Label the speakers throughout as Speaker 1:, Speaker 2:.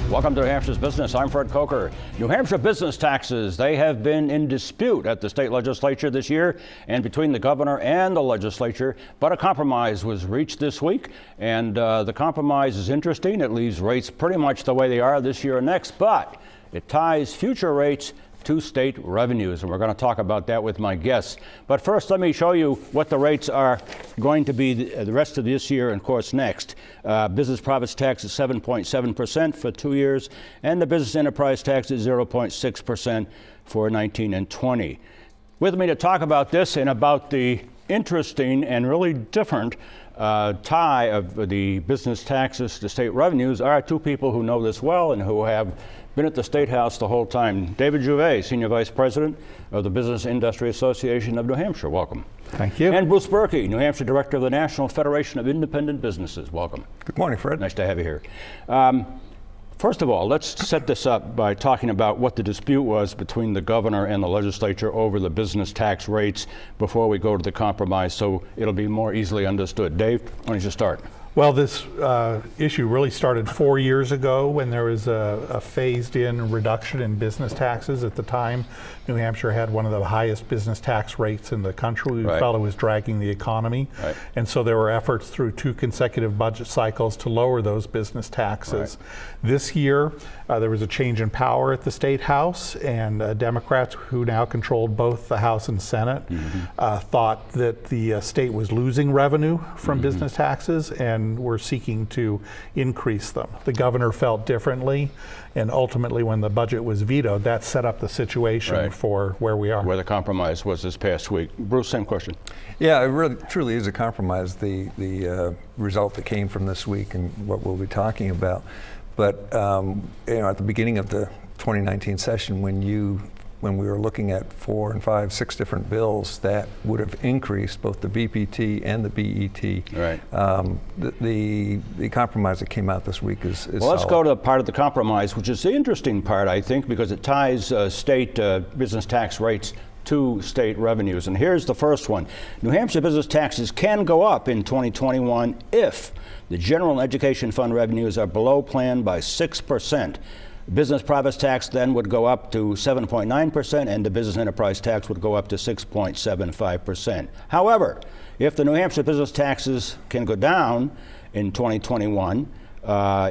Speaker 1: Welcome to New Hampshire's Business. I'm Fred Coker. New Hampshire business taxes, they have been in dispute at the state legislature this year and between the governor and the legislature, but a compromise was reached this week, and the compromise is interesting. It leaves rates pretty much the way they are this year and next, but it ties future rates to state revenues, and we're going to talk about that with my guests. But first, let me show you what the rates are going to be the rest of this year and, of course, next. Business profits tax is 7.7% for 2 years, and the business enterprise tax is 0.6% for 19 and 20. With me to talk about this and about the interesting and really different tie of the business taxes to state revenues are two people who know this well and who have been at the State House the whole time. David Jouvet, Senior Vice President of the Business Industry Association of New Hampshire. Welcome.
Speaker 2: Thank you.
Speaker 1: And Bruce Berkey, New Hampshire Director of the National Federation of Independent Businesses. Welcome.
Speaker 2: Good morning, Fred.
Speaker 1: Nice to have you here. First of all, let's set this up by talking about what the dispute was between the governor and the legislature over the business tax rates before we go to the compromise, so it'll be more easily understood. Dave, why don't you start?
Speaker 2: Well, this issue really started 4 years ago when there was a phased-in reduction in business taxes. At the time, New Hampshire had one of the highest business tax rates in the country. We felt it was dragging the economy. And so there were efforts through 2 consecutive budget cycles to lower those business taxes. This year, there was a change in power at the State House, and Democrats, who now controlled both the House and Senate, thought that the state was losing revenue from business taxes and were seeking to increase them. The governor felt differently, and ultimately when the budget was vetoed, that set up the situation for where we are.
Speaker 1: Where the compromise was this past week. Bruce, same question.
Speaker 3: Yeah, it really truly is a compromise, the result that came from this week and what we'll be talking about. But you know, at the beginning of the 2019 session, when we were looking at 4 and 5, 6 different bills that would have increased both the BPT and the BET, the compromise that came out this week is
Speaker 1: well, let's go to part of the compromise, which is the interesting part, I think, because it ties state business tax rates to state revenues. And here's the first one. New Hampshire business taxes can go up in 2021 if the general education fund revenues are below plan by 6%. Business profits tax then would go up to 7.9%, and the business enterprise tax would go up to 6.75%. However, if the New Hampshire business taxes can go down in 2021,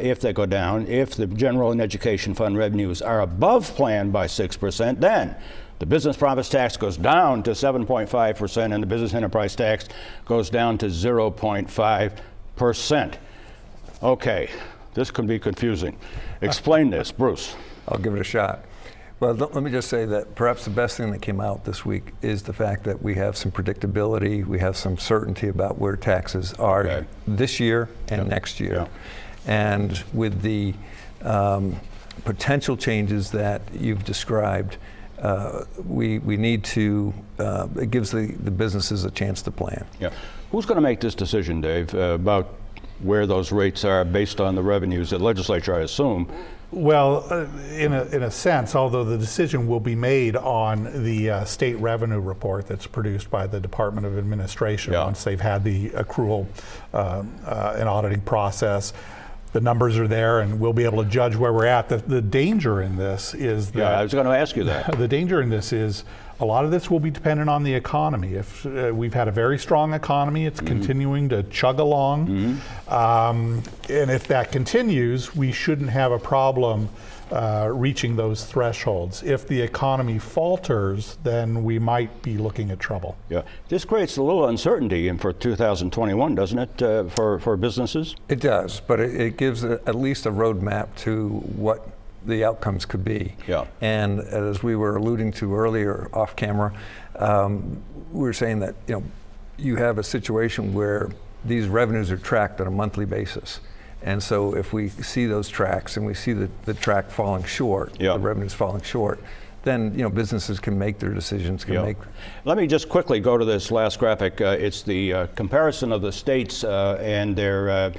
Speaker 1: if they go down, if the general and education fund revenues are above plan by 6%, then the business profits tax goes down to 7.5%, and the business enterprise tax goes down to 0.5%. Okay. This can be confusing. Explain this, Bruce.
Speaker 3: I'll give it a shot. Well, let me just say that perhaps the best thing that came out this week is the fact that we have some predictability, we have some certainty about where taxes are this year and next year. And with the potential changes that you've described, we need to, it gives the businesses a chance to plan.
Speaker 1: Who's going to make this decision, Dave, about where those rates are based on the revenues? The legislature, I assume.
Speaker 2: Well, in a sense, although the decision will be made on the state revenue report that's produced by the Department of Administration once they've had the accrual and auditing process. The numbers are there, and we'll be able to judge where we're at. The danger in this is that...
Speaker 1: I was going to ask you that.
Speaker 2: The danger in this is a lot of this will be dependent on the economy. If we've had a very strong economy, it's continuing to chug along. And if that continues, we shouldn't have a problem reaching those thresholds. If the economy falters, then we might be looking at trouble.
Speaker 1: This creates a little uncertainty for 2021, doesn't it, for businesses?
Speaker 3: It does, but it gives at least a roadmap to what the outcomes could be. And as we were alluding to earlier off camera, we were saying that you have a situation where these revenues are tracked on a monthly basis. And so if we see those tracks and we see the track falling short, the revenues falling short, then businesses can make their decisions.
Speaker 1: Let me just quickly go to this last graphic. It's the comparison of the states and their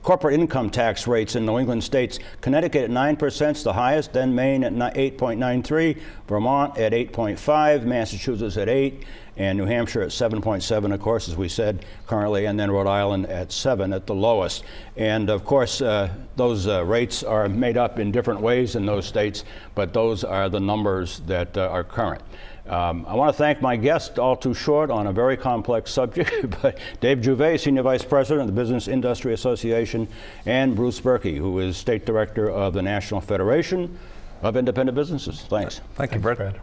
Speaker 1: corporate income tax rates in New England states. Connecticut at 9% is the highest, then Maine at 8.93, Vermont at 8.5, Massachusetts at 8, and New Hampshire at 7.7, of course, as we said currently, and then Rhode Island at 7 at the lowest. And of course, those rates are made up in different ways in those states, but those are the numbers that are current. I want to thank my guest, all too short on a very complex subject, but Dave Juve, Senior Vice President of the Business Industry Association, and Bruce Berkey, who is State Director of the National Federation of Independent Businesses. Thanks.
Speaker 3: Thank you, Brett.